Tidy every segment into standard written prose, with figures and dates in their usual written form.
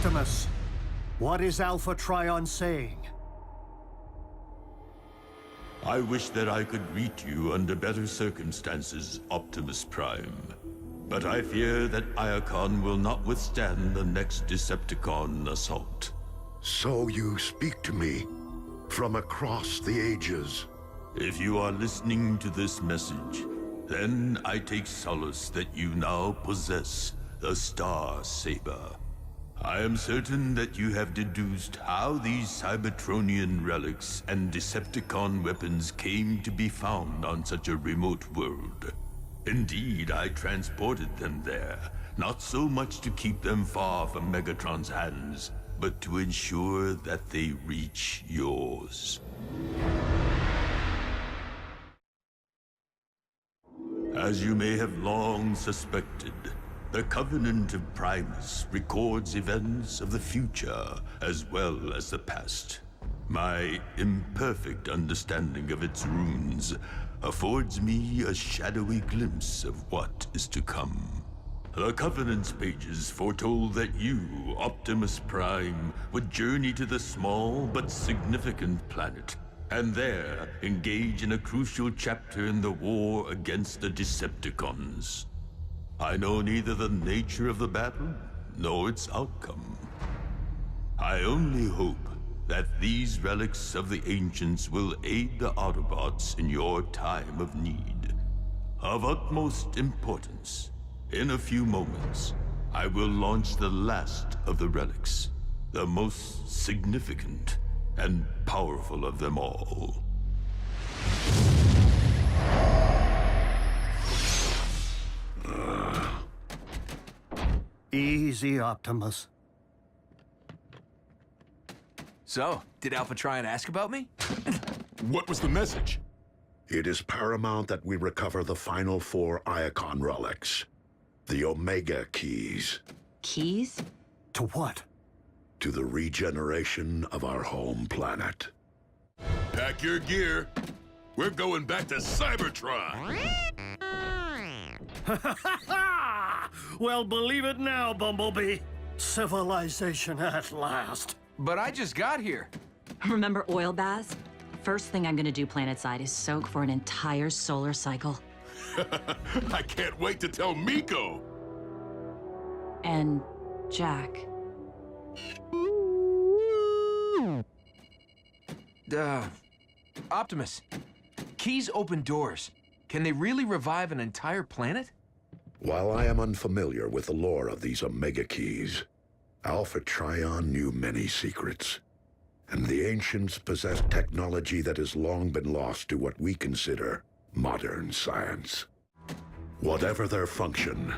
Optimus, what is Alpha Trion saying? I wish that I could greet you under better circumstances, Optimus Prime. But I fear that Iacon will not withstand the next Decepticon assault. So you speak to me from across the ages. If you are listening to this message, then I take solace that you now possess the Star Saber. I am certain that you have deduced how these Cybertronian relics and Decepticon weapons came to be found on such a remote world. Indeed, I transported them there, not so much to keep them far from Megatron's hands, but to ensure that they reach yours. As you may have long suspected, the Covenant of Primus records events of the future as well as the past. My imperfect understanding of its runes affords me a shadowy glimpse of what is to come. The Covenant's pages foretold that you, Optimus Prime, would journey to the small but significant planet, and there engage in a crucial chapter in the war against the Decepticons. I know neither the nature of the battle, nor its outcome. I only hope that these relics of the Ancients will aid the Autobots in your time of need. Of utmost importance, in a few moments, I will launch the last of the relics, the most significant and powerful of them all. Easy, Optimus. So, did Alpha Trion ask about me? What was the message? It is paramount that we recover the final 4 Iacon relics. The Omega Keys. Keys? To what? To the regeneration of our home planet. Pack your gear. We're going back to Cybertron. Well, believe it now, Bumblebee. Civilization at last. But I just got here. Remember oil baths? First thing I'm gonna do planetside is soak for an entire solar cycle. I can't wait to tell Miko. And Jack. Optimus, keys open doors. Can they really revive an entire planet? While I am unfamiliar with the lore of these Omega Keys, Alpha Trion knew many secrets. And the Ancients possess technology that has long been lost to what we consider modern science. Whatever their function,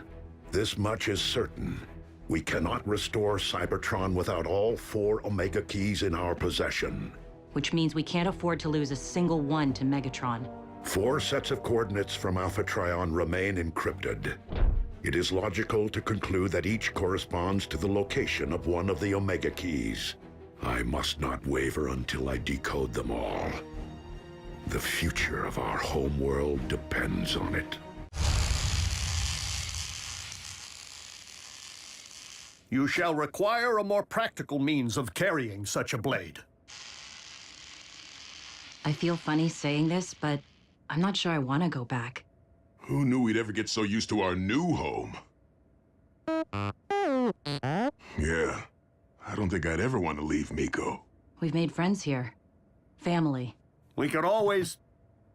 this much is certain. We cannot restore Cybertron without all 4 Omega Keys in our possession. Which means we can't afford to lose a single one to Megatron. 4 sets of coordinates from Alpha Trion remain encrypted. It is logical to conclude that each corresponds to the location of one of the Omega Keys. I must not waver until I decode them all. The future of our homeworld depends on it. You shall require a more practical means of carrying such a blade. I feel funny saying this, but I'm not sure I want to go back. Who knew we'd ever get so used to our new home? Yeah, I don't think I'd ever want to leave Miko. We've made friends here. Family. We could always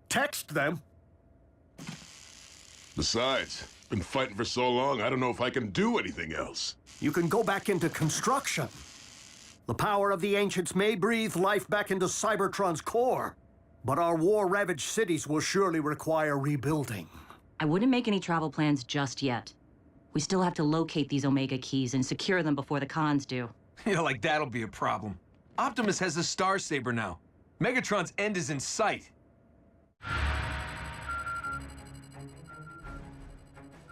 text them. Besides, been fighting for so long, I don't know if I can do anything else. You can go back into construction. The power of the Ancients may breathe life back into Cybertron's core, but our war-ravaged cities will surely require rebuilding. I wouldn't make any travel plans just yet. We still have to locate these Omega Keys and secure them before the cons do. You know, like that'll be a problem. Optimus has the Star Saber now. Megatron's end is in sight.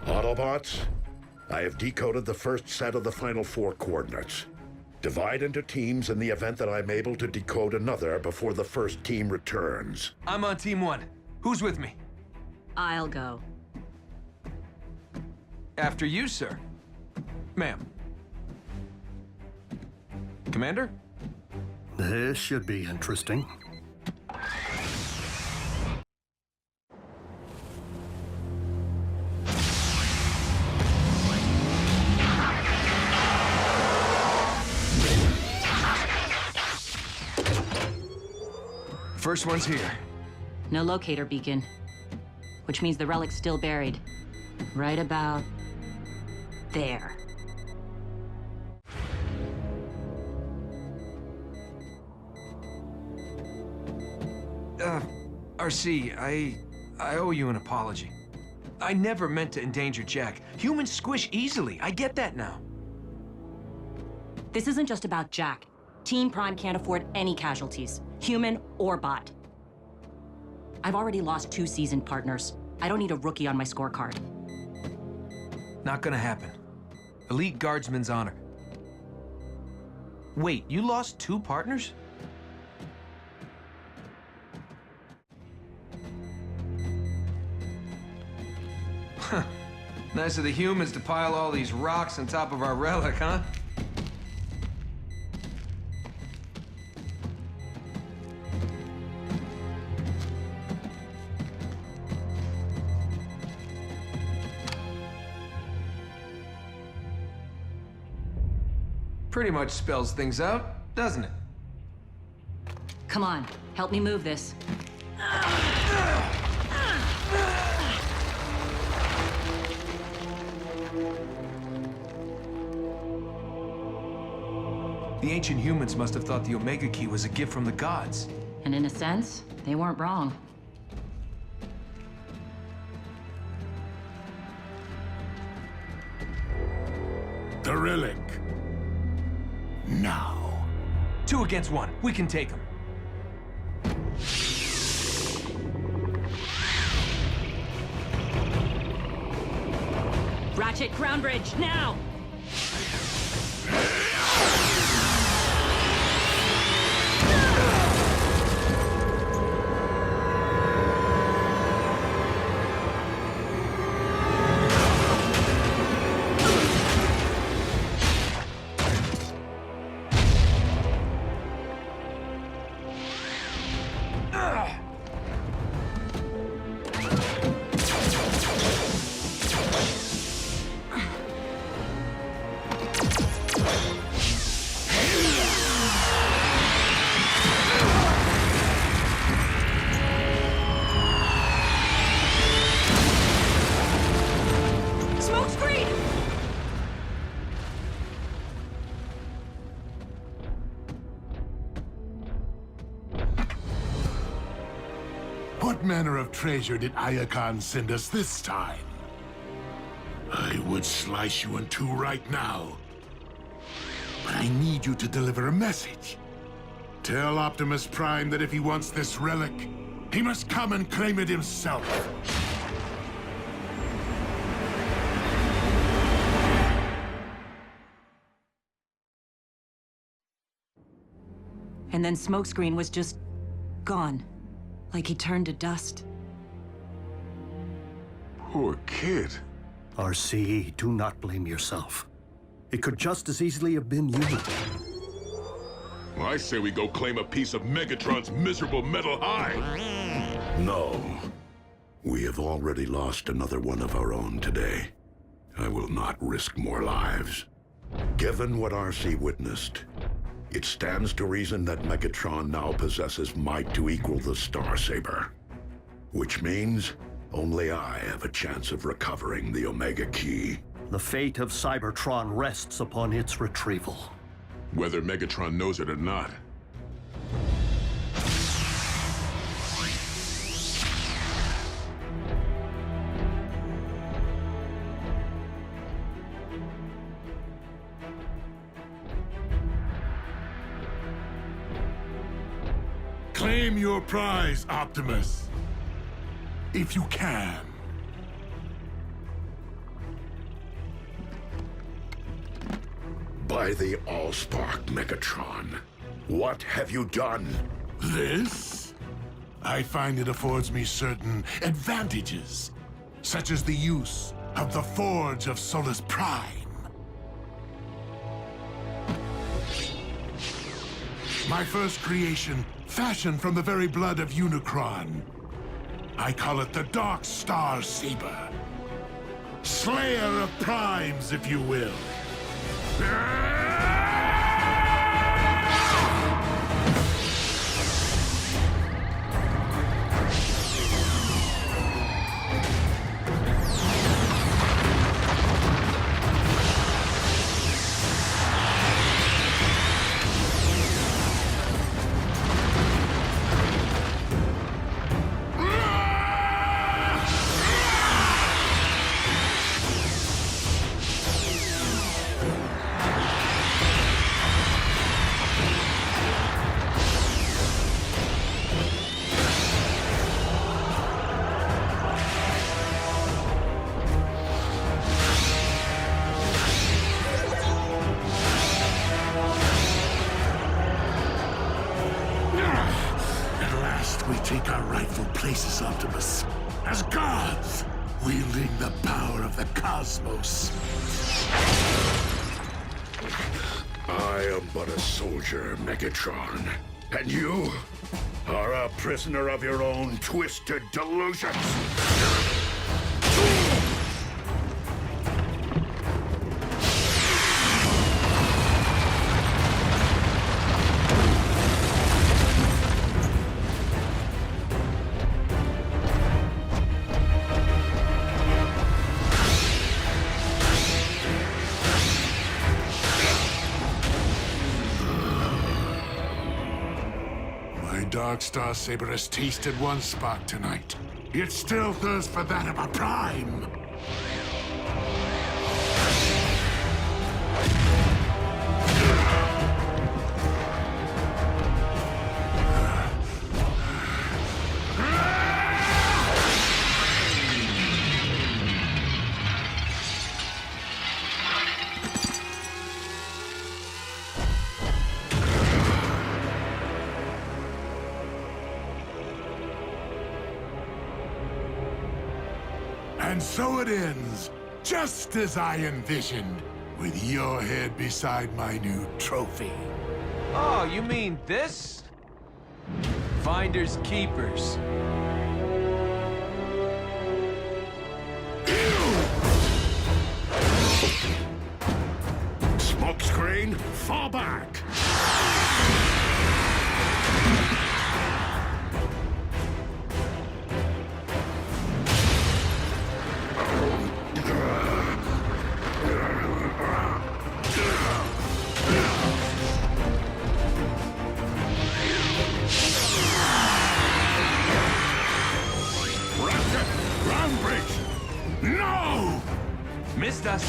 Autobots, I have decoded the first set of the final 4 coordinates. Divide into teams in the event that I'm able to decode another before the first team returns. I'm on Team 1. Who's with me? I'll go. After you, sir. Ma'am. Commander? This should be interesting. First one's here. No locator beacon, which means the relic's still buried. Right about there. RC, I owe you an apology. I never meant to endanger Jack. Humans squish easily. I get that now. This isn't just about Jack. Team Prime can't afford any casualties, human or bot. I've already lost 2 seasoned partners. I don't need a rookie on my scorecard. Not gonna happen. Elite Guardsman's honor. Wait, you lost 2 partners? Huh. Nice of the humans to pile all these rocks on top of our relic, huh? Pretty much spells things out, doesn't it? Come on, help me move this. The ancient humans must have thought the Omega Key was a gift from the gods. And in a sense, they weren't wrong. The relic. Now. 2 against 1. We can take them. Ratchet, ground bridge, now! What manner of treasure did Iacon send us this time? I would slice you in 2 right now. But I need you to deliver a message. Tell Optimus Prime that if he wants this relic, he must come and claim it himself. And then Smokescreen was just gone. Like he turned to dust. Poor kid. RC, do not blame yourself. It could just as easily have been you. Well, I say we go claim a piece of Megatron's miserable metal hide. No. We have already lost another one of our own today. I will not risk more lives. Given what RC witnessed, it stands to reason that Megatron now possesses might to equal the Starsaber. Which means only I have a chance of recovering the Omega Key. The fate of Cybertron rests upon its retrieval. Whether Megatron knows it or not. Claim your prize, Optimus. If you can. By the Allspark, Megatron, what have you done? This? I find it affords me certain advantages, such as the use of the Forge of Solus Prime. My first creation, fashioned from the very blood of Unicron. I call it the Dark Star Saber. Slayer of Primes, if you will. We take our rightful places, Optimus, as gods, wielding the power of the cosmos. I am but a soldier, Megatron. And you are a prisoner of your own twisted delusions. Dark Star Saber has tasted one spark tonight. It still thirsts for that of a Prime. And so it ends, just as I envisioned, with your head beside my new trophy. Oh, you mean this? Finders keepers. Smokescreen, fall back! No! Missed us.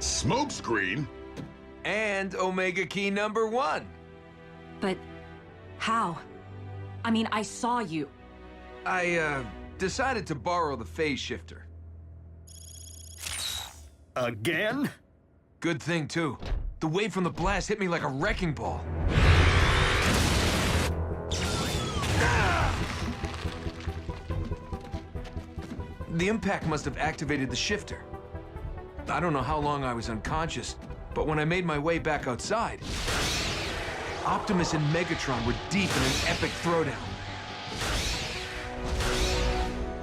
Smokescreen? And Omega Key #1. But how? I mean, I saw you. I, decided to borrow the phase shifter. Again? Good thing, too. The wave from the blast hit me like a wrecking ball. The impact must have activated the shifter. I don't know how long I was unconscious, but when I made my way back outside, Optimus and Megatron were deep in an epic throwdown.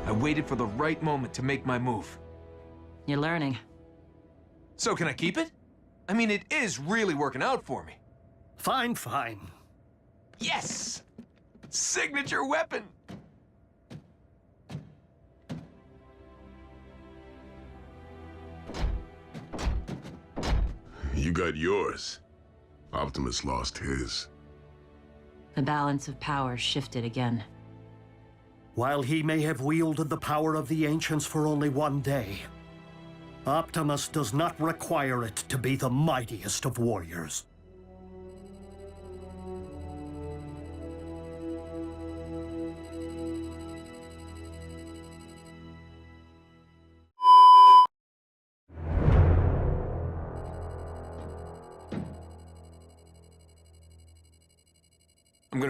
I waited for the right moment to make my move. You're learning. So can I keep it? I mean, it is really working out for me. Fine, fine. Yes! Signature weapon! You got yours. Optimus lost his. The balance of power shifted again. While he may have wielded the power of the ancients for only one day, Optimus does not require it to be the mightiest of warriors.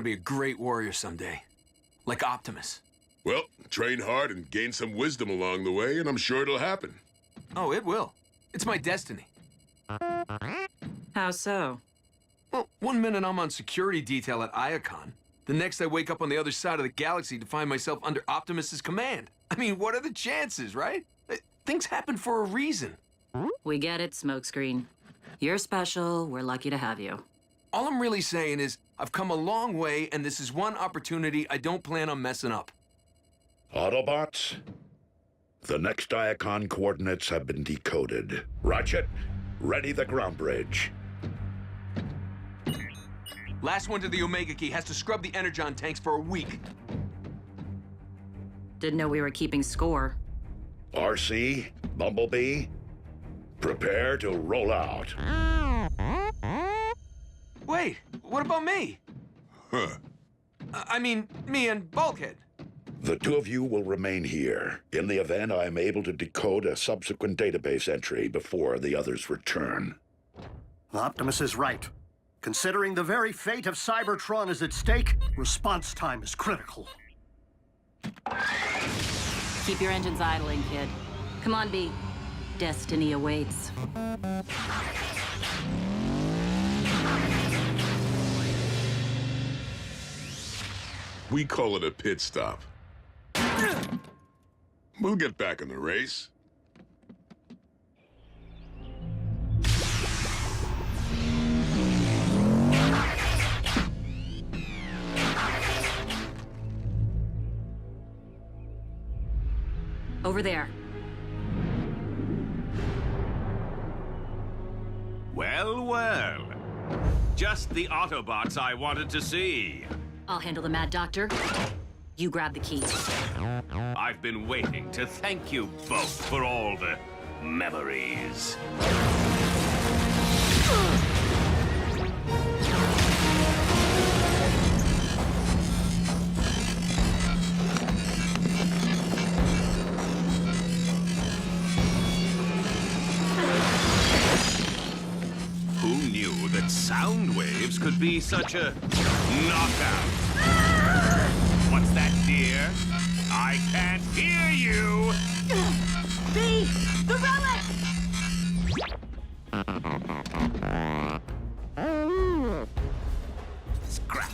to be a great warrior someday. Like Optimus. Well, train hard and gain some wisdom along the way, and I'm sure it'll happen. Oh, it will. It's my destiny. How so? Well, one minute I'm on security detail at Iacon. The next I wake up on the other side of the galaxy to find myself under Optimus's command. I mean, what are the chances, right? Things happen for a reason. We get it, Smokescreen. You're special. We're lucky to have you. All I'm really saying is, I've come a long way, and this is one opportunity I don't plan on messing up. Autobots, the next Iacon coordinates have been decoded. Ratchet, ready the ground bridge. Last one to the Omega Key has to scrub the Energon tanks for a week. Didn't know we were keeping score. RC, Bumblebee, prepare to roll out. Wait, what about me? Huh. I mean, me and Bulkhead. The two of you will remain here. In the event I am able to decode a subsequent database entry before the others return. Optimus is right. Considering the very fate of Cybertron is at stake, response time is critical. Keep your engines idling, kid. Come on, B. Destiny awaits. We call it a pit stop. We'll get back in the race. Over there. Well, well. Just the Autobots I wanted to see. I'll handle the Mad Doctor. You grab the keys. I've been waiting to thank you both for all the memories. Who knew that sound waves could be such a knockout? What's that, dear? I can't hear you! B! The relic! Scrap.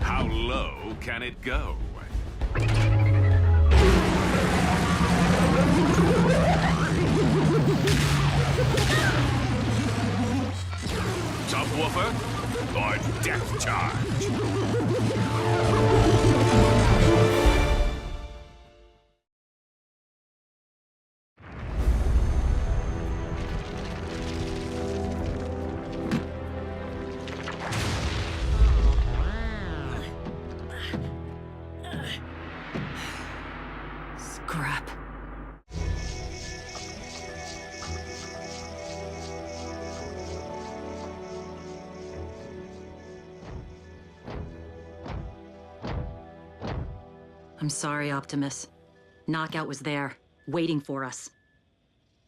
How low can it go? Subwoofer or depth charge? Scrap. I'm sorry, Optimus. Knockout was there, waiting for us.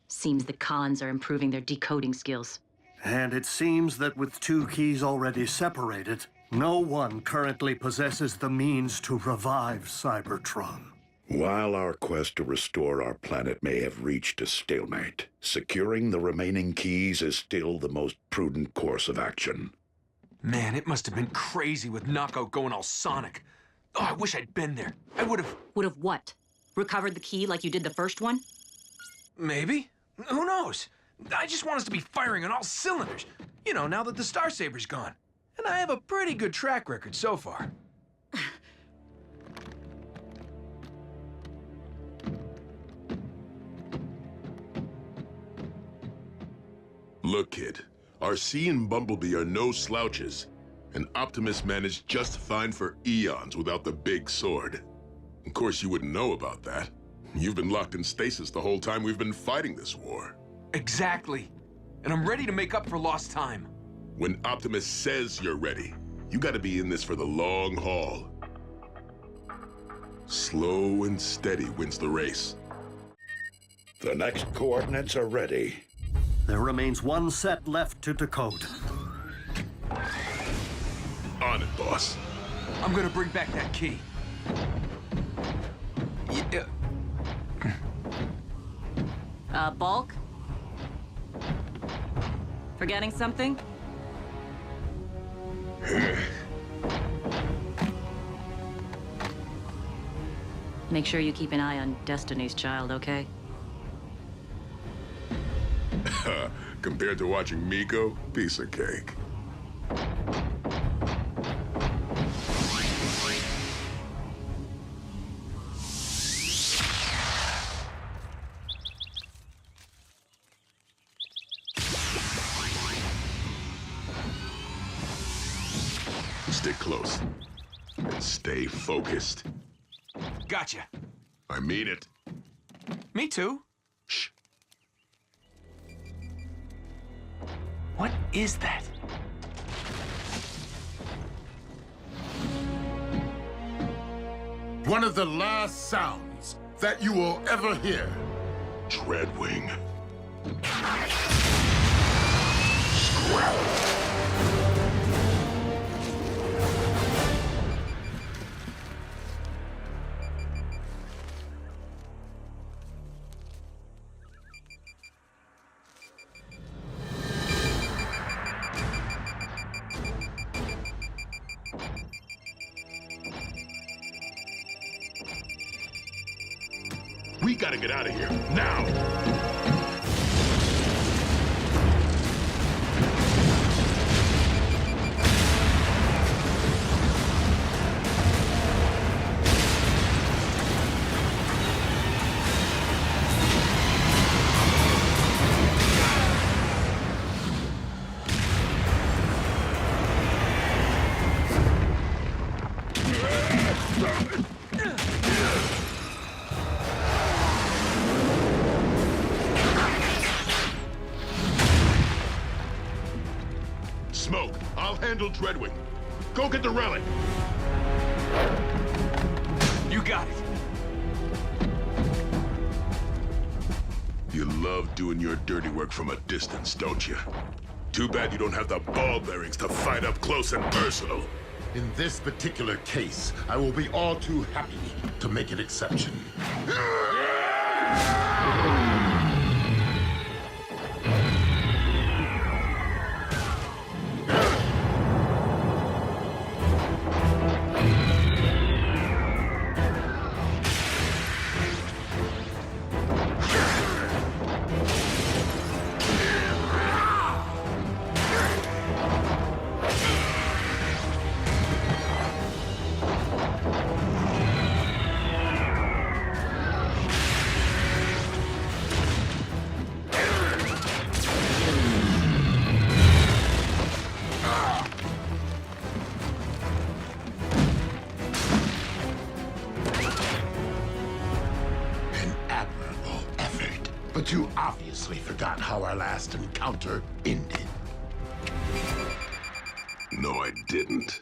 Seems the cons are improving their decoding skills. And it seems that with two keys already separated, no one currently possesses the means to revive Cybertron. While our quest to restore our planet may have reached a stalemate, securing the remaining keys is still the most prudent course of action. Man, it must have been crazy with Knockout going all Sonic. Oh, I wish I'd been there. I would have... Would have what? Recovered the key like you did the first one? Maybe. Who knows? I just want us to be firing on all cylinders. You know, now that the Star Saber's gone. And I have a pretty good track record so far. Look, kid. RC and Bumblebee are no slouches. And Optimus managed just fine for eons without the big sword. Of course, you wouldn't know about that. You've been locked in stasis the whole time we've been fighting this war. Exactly. And I'm ready to make up for lost time. When Optimus says you're ready, you gotta be in this for the long haul. Slow and steady wins the race. The next coordinates are ready. There remains one set left to decode. On it, boss. I'm gonna bring back that key. Bulk? Forgetting something? Make sure you keep an eye on Destiny's Child, okay? Compared to watching Miko, piece of cake. Stick close. And stay focused. Gotcha. I mean it. Me too. Shh. What is that? One of the last sounds that you will ever hear. Dreadwing. We gotta get out of here, now! Smoke, I'll handle Dreadwing. Go get the relic. You got it. You love doing your dirty work from a distance, don't you? Too bad you don't have the ball bearings to fight up close and personal. In this particular case, I will be all too happy to make an exception. But you obviously forgot how our last encounter ended. No, I didn't.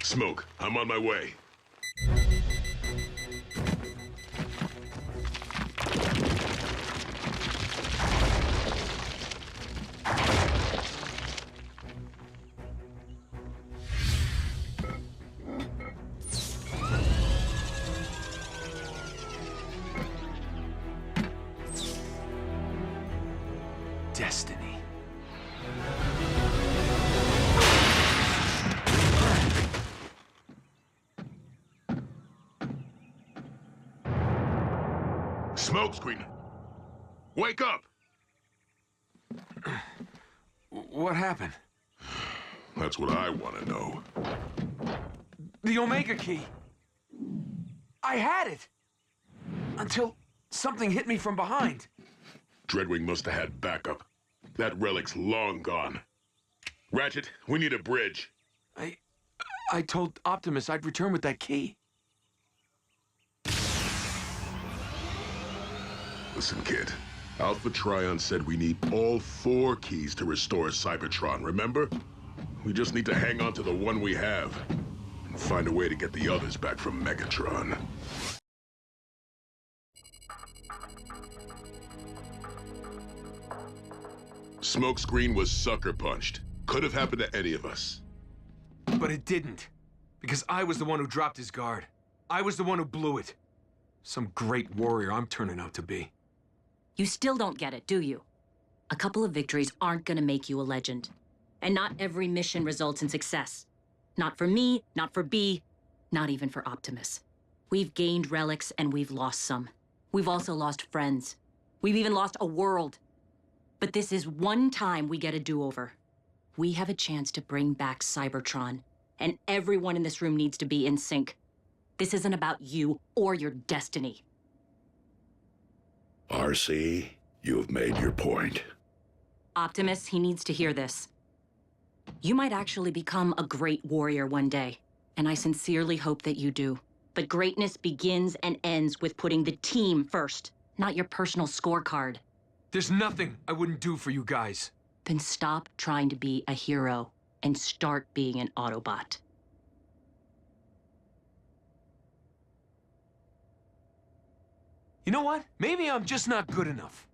Smoke, I'm on my way. Destiny. Smokescreen! Wake up! What happened? That's what I want to know. The Omega Key. I had it! Until something hit me from behind. Dreadwing must have had backup. That relic's long gone. Ratchet, we need a bridge. I told Optimus I'd return with that key. Listen, kid. Alpha Trion said we need all 4 keys to restore Cybertron, remember? We just need to hang on to the one we have and find a way to get the others back from Megatron. Smokescreen was sucker punched. Could have happened to any of us. But it didn't. Because I was the one who dropped his guard. I was the one who blew it. Some great warrior I'm turning out to be. You still don't get it, do you? A couple of victories aren't gonna make you a legend. And not every mission results in success. Not for me, not for B, not even for Optimus. We've gained relics and we've lost some. We've also lost friends. We've even lost a world. But this is one time we get a do-over. We have a chance to bring back Cybertron, and everyone in this room needs to be in sync. This isn't about you or your destiny. RC, you've made your point. Optimus, he needs to hear this. You might actually become a great warrior one day, and I sincerely hope that you do. But greatness begins and ends with putting the team first, not your personal scorecard. There's nothing I wouldn't do for you guys. Then stop trying to be a hero and start being an Autobot. You know what? Maybe I'm just not good enough.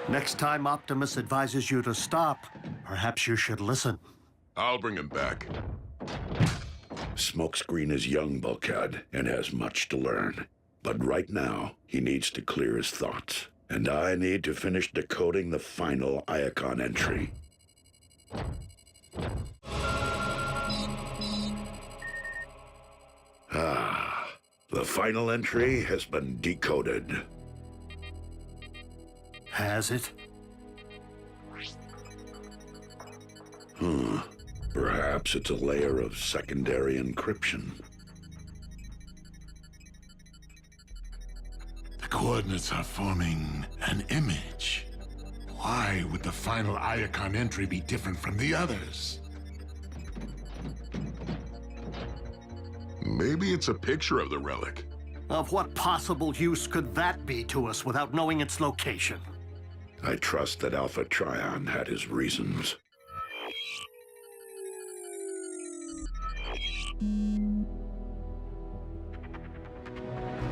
Next time Optimus advises you to stop, perhaps you should listen. I'll bring him back. Smokescreen is young, Bulkhead, and has much to learn. But right now, he needs to clear his thoughts. And I need to finish decoding the final Iacon entry. The final entry has been decoded. Has it? Perhaps it's a layer of secondary encryption. The coordinates are forming an image. Why would the final Iacon entry be different from the others? Maybe it's a picture of the relic. Of what possible use could that be to us without knowing its location? I trust that Alpha Trion had his reasons.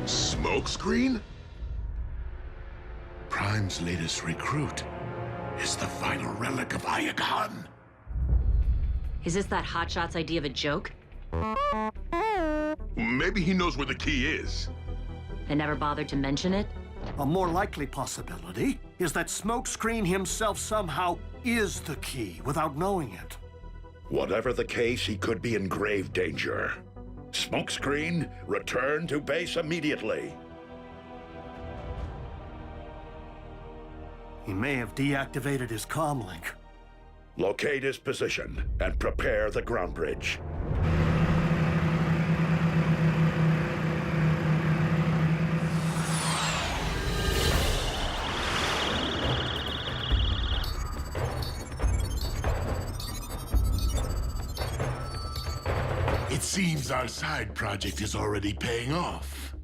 Smokescreen? Prime's latest recruit is the final relic of Iacon. Is this that hotshot's idea of a joke? Maybe he knows where the key is. They never bothered to mention it? A more likely possibility is that Smokescreen himself somehow is the key without knowing it. Whatever the case, he could be in grave danger. Smokescreen, return to base immediately. He may have deactivated his comlink. Locate his position and prepare the ground bridge. It seems our side project is already paying off.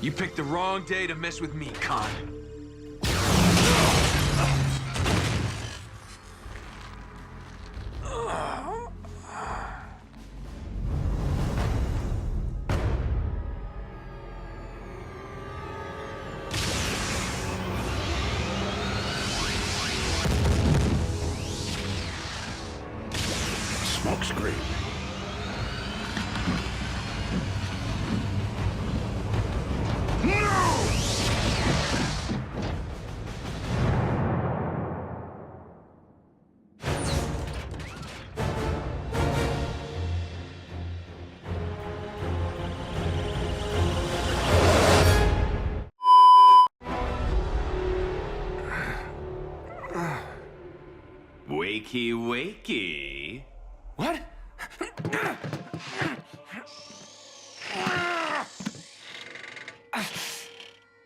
You picked the wrong day to mess with me, Khan. Smokescreen. Wakey, wakey. What?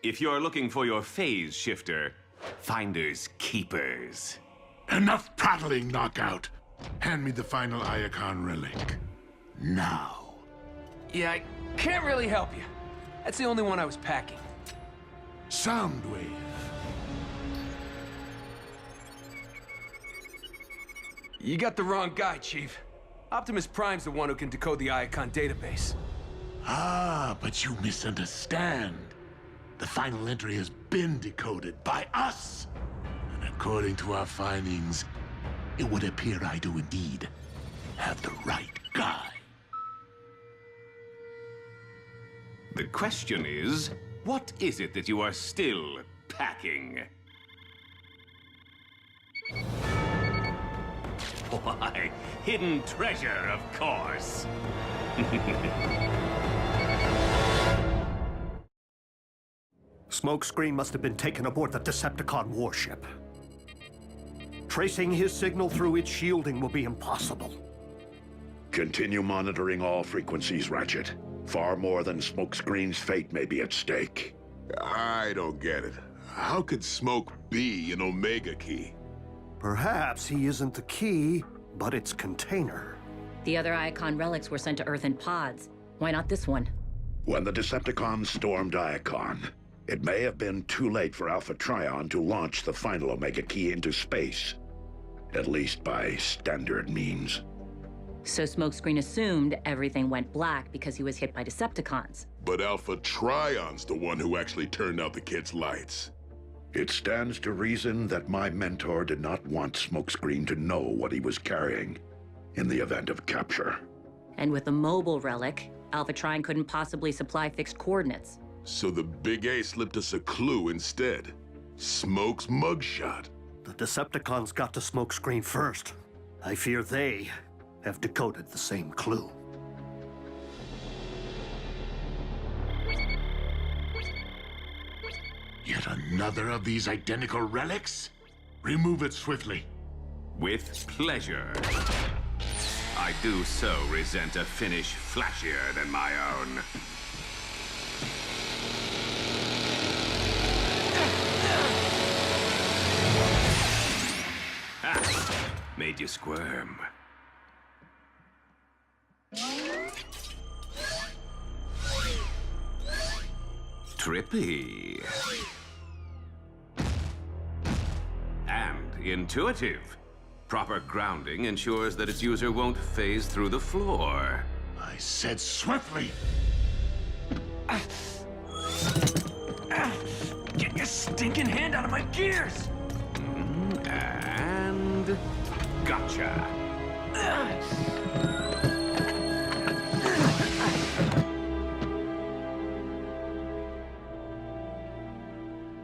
If you're looking for your phase shifter, finders keepers. Enough prattling, Knockout. Hand me the final Iacon relic. Now. Yeah, I can't really help you. That's the only one I was packing. Soundwave. You got the wrong guy, Chief. Optimus Prime's the one who can decode the Iacon database. Ah, but you misunderstand. The final entry has been decoded by us. And according to our findings, it would appear I do indeed have the right guy. The question is, what is it that you are still packing? Why, hidden treasure, of course. Smokescreen must have been taken aboard the Decepticon warship. Tracing his signal through its shielding will be impossible. Continue monitoring all frequencies, Ratchet. Far more than Smokescreen's fate may be at stake. I don't get it. How could Smoke be an Omega key? Perhaps he isn't the key, but its container. The other Iacon relics were sent to Earth in pods. Why not this one? When the Decepticons stormed Iacon, it may have been too late for Alpha Trion to launch the final Omega key into space. At least by standard means. So Smokescreen assumed everything went black because he was hit by Decepticons. But Alpha Trion's the one who actually turned out the kid's lights. It stands to reason that my mentor did not want Smokescreen to know what he was carrying in the event of capture. And with the mobile relic, Alpha Trion couldn't possibly supply fixed coordinates. So the Big A slipped us a clue instead. Smoke's mugshot. The Decepticons got to Smokescreen first. I fear they have decoded the same clue. Yet another of these identical relics? Remove it swiftly. With pleasure. I do so resent a finish flashier than my own. Ah, made you squirm. Trippy. And intuitive. Proper grounding ensures that its user won't phase through the floor. I said swiftly. Get your stinking hand out of my gears! And gotcha.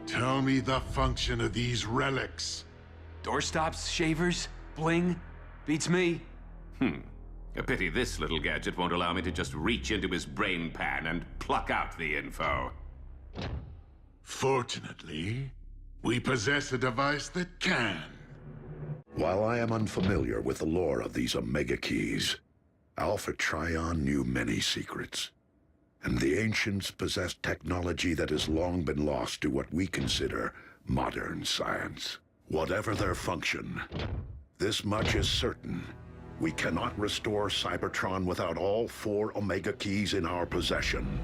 Tell me the function of these relics. Doorstops, shavers, bling. Beats me. A pity this little gadget won't allow me to just reach into his brain pan and pluck out the info. Fortunately, we possess a device that can. While I am unfamiliar with the lore of these Omega keys, Alpha Trion knew many secrets. And the ancients possessed technology that has long been lost to what we consider modern science. Whatever their function, this much is certain. We cannot restore Cybertron without all 4 Omega keys in our possession.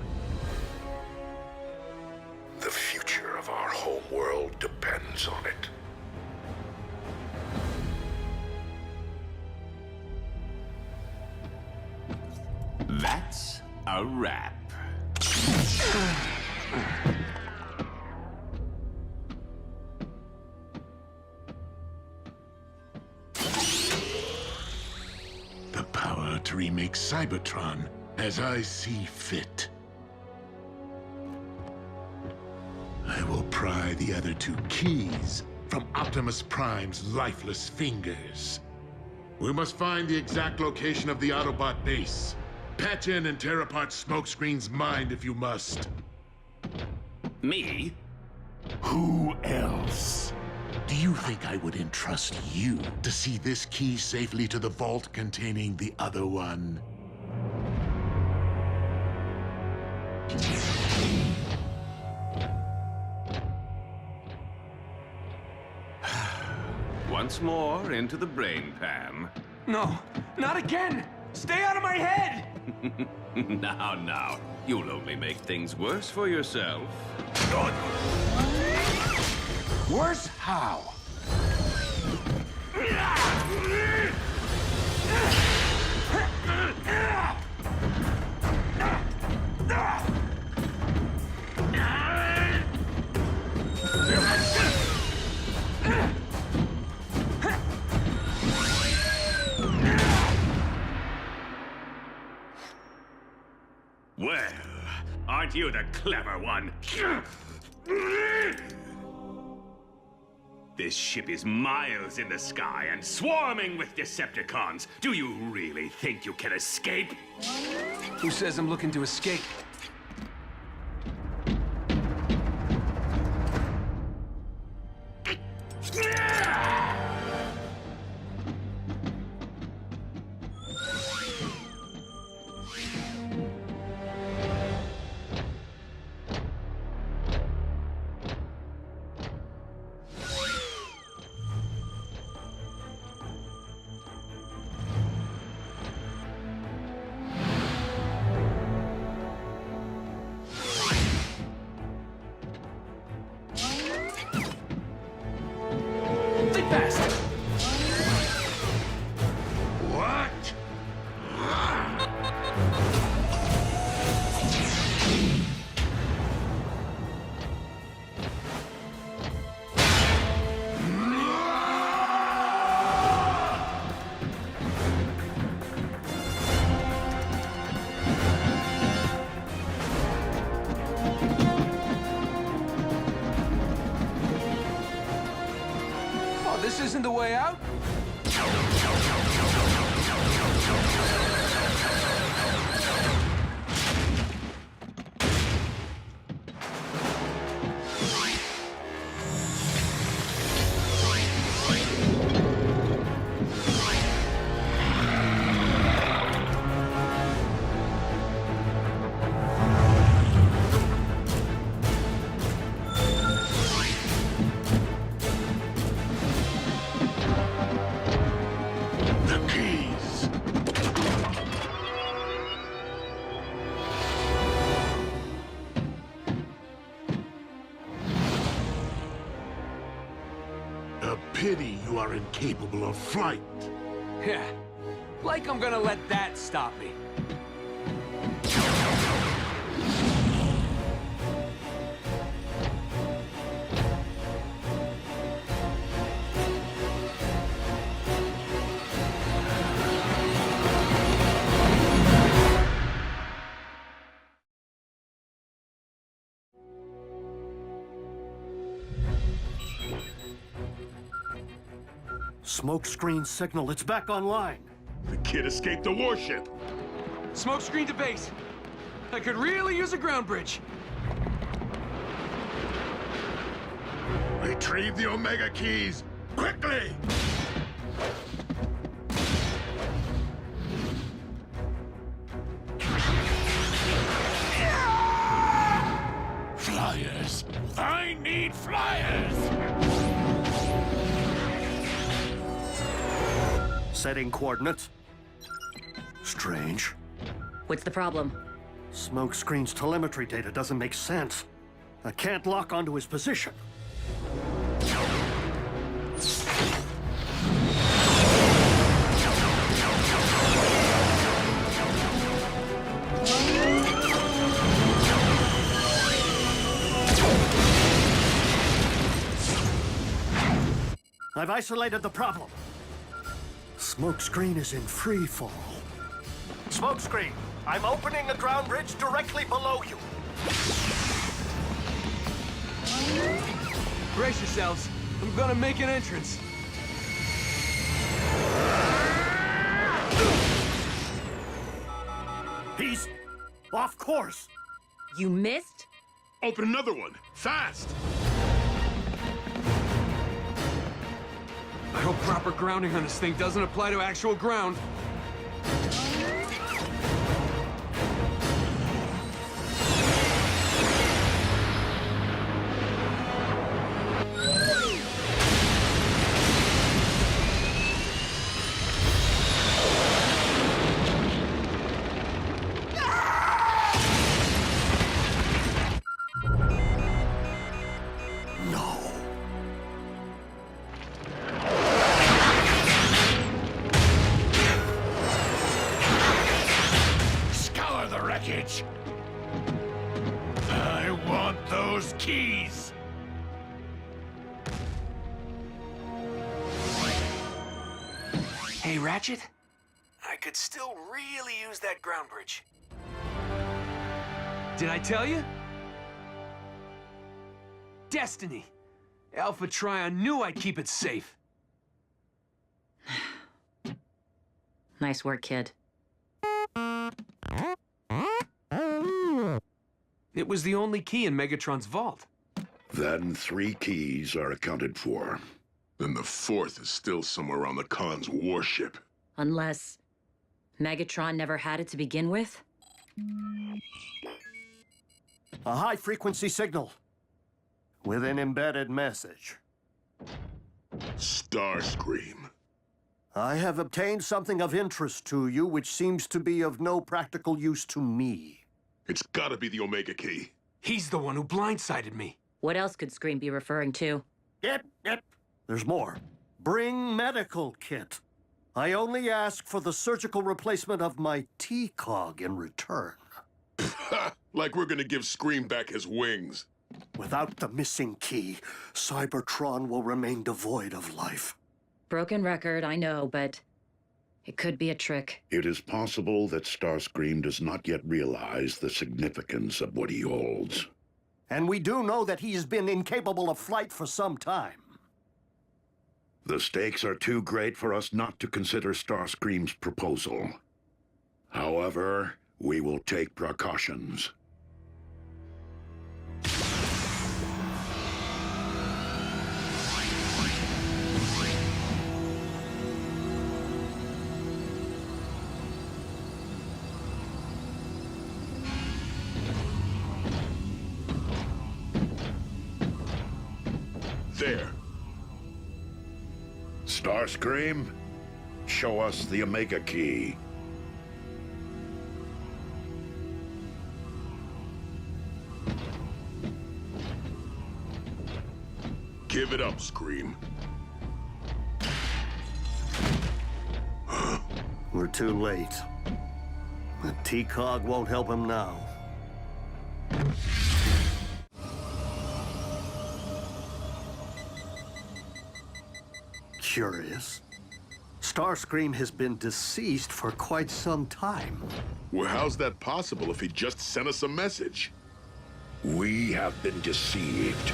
The future of our home world depends on it. That's a wrap. The power to remake Cybertron as I see fit. I will pry the other 2 keys from Optimus Prime's lifeless fingers. We must find the exact location of the Autobot base. Patch in and tear apart Smokescreen's mind if you must. Me? Who else? Do you think I would entrust you to see this key safely to the vault containing the other one? Once more into the brain pan. No, not again! Stay out of my head! Now, you'll only make things worse for yourself. Worse? How? Well, aren't you the clever one? This ship is miles in the sky and swarming with Decepticons. Do you really think you can escape? Who says I'm looking to escape? Think fast! What? Oh, this isn't the way out? The keys. A pity you are incapable of flight. Yeah. Like I'm gonna let that stop me. Smokescreen signal, it's back online. The kid escaped the warship. Smoke screen to base. I could really use a ground bridge. Retrieve the Omega keys, quickly! Flyers! I need flyers! Setting coordinates. Strange. What's the problem? Smokescreen's telemetry data doesn't make sense. I can't lock onto his position. I've isolated the problem. Smokescreen is in free fall. Smokescreen, I'm opening a ground bridge directly below you. Brace yourselves. I'm gonna make an entrance. He's off course. You missed? Open another one, fast! hope proper grounding on this thing doesn't apply to actual ground. Scour the wreckage. I want those keys. Hey, Ratchet? I could still really use that ground bridge. Did I tell you? Destiny. Alpha Trion knew I'd keep it safe. Nice work, kid. It was the only key in Megatron's vault. Then 3 keys are accounted for. Then the 4th is still somewhere on the Khan's warship. Unless Megatron never had it to begin with? A high-frequency signal with an embedded message. Starscream. I have obtained something of interest to you, which seems to be of no practical use to me. It's gotta be the Omega Key. He's the one who blindsided me. What else could Scream be referring to? Yep. There's more. Bring medical kit. I only ask for the surgical replacement of my T-Cog in return. Like we're gonna give Scream back his wings. Without the missing key, Cybertron will remain devoid of life. Broken record, I know, but it could be a trick. It is possible that Starscream does not yet realize the significance of what he holds. And we do know that he has been incapable of flight for some time. The stakes are too great for us not to consider Starscream's proposal. However, we will take precautions. There. Starscream, show us the Omega Key. Give it up, Scream. We're too late. The T-Cog won't help him now. Curious. Starscream has been deceased for quite some time. Well, how's that possible if he just sent us a message? We have been deceived.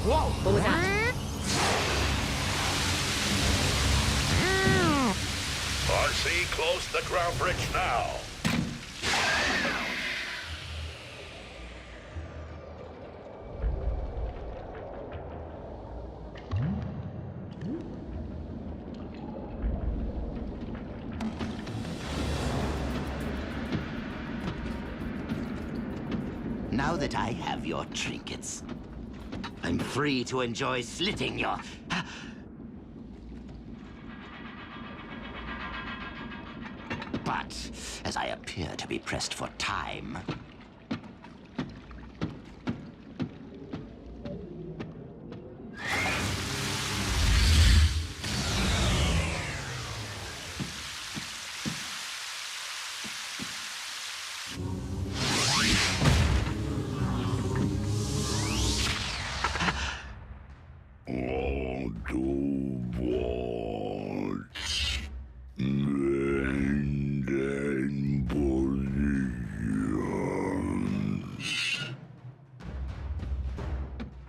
Whoa! What was that? RC, close the ground bridge now. Now that I have your trinkets, I'm free to enjoy slitting your... But, as I appear to be pressed for time...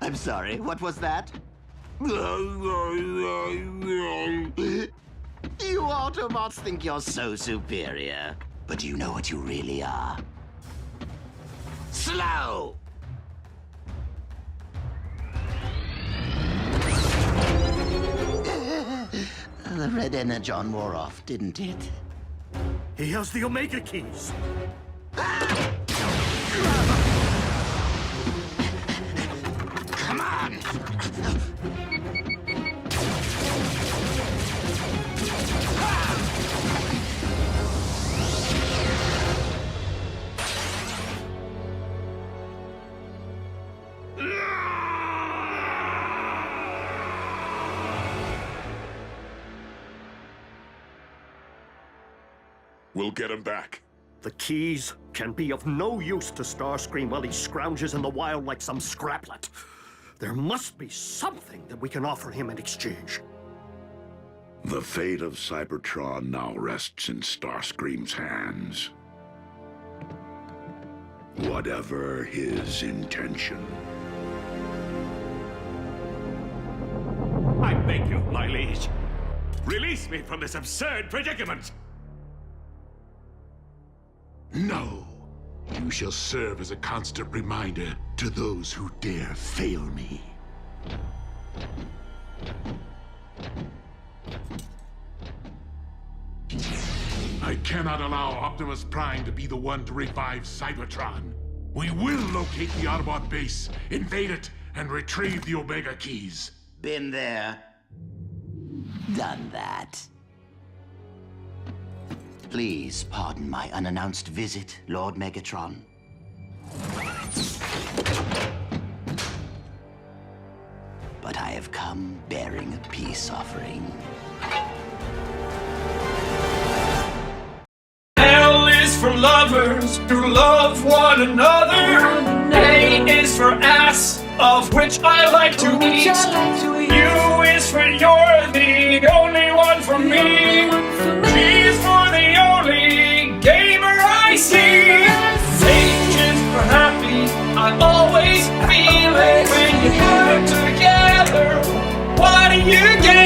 I'm sorry, what was that? You Autobots think you're so superior. But you know what you really are? Slow! The red energon wore off, didn't it? He has the Omega Keys. Come on! We'll get him back. The keys can be of no use to Starscream while he scrounges in the wild like some scraplet. There must be something that we can offer him in exchange. The fate of Cybertron now rests in Starscream's hands. Whatever his intention. I beg you, my liege. Release me from this absurd predicament! No. You shall serve as a constant reminder to those who dare fail me. I cannot allow Optimus Prime to be the one to revive Cybertron. We will locate the Autobot base, invade it, and retrieve the Omega Keys. Been there. Done that. Please pardon my unannounced visit, Lord Megatron. But I have come bearing a peace offering. L is for lovers who love one another. A is for ass, of which I like to eat. U is for you're the only one for me. G is for the only gamer I see. H is for happy, I always feel it. When you put it together, what do you get?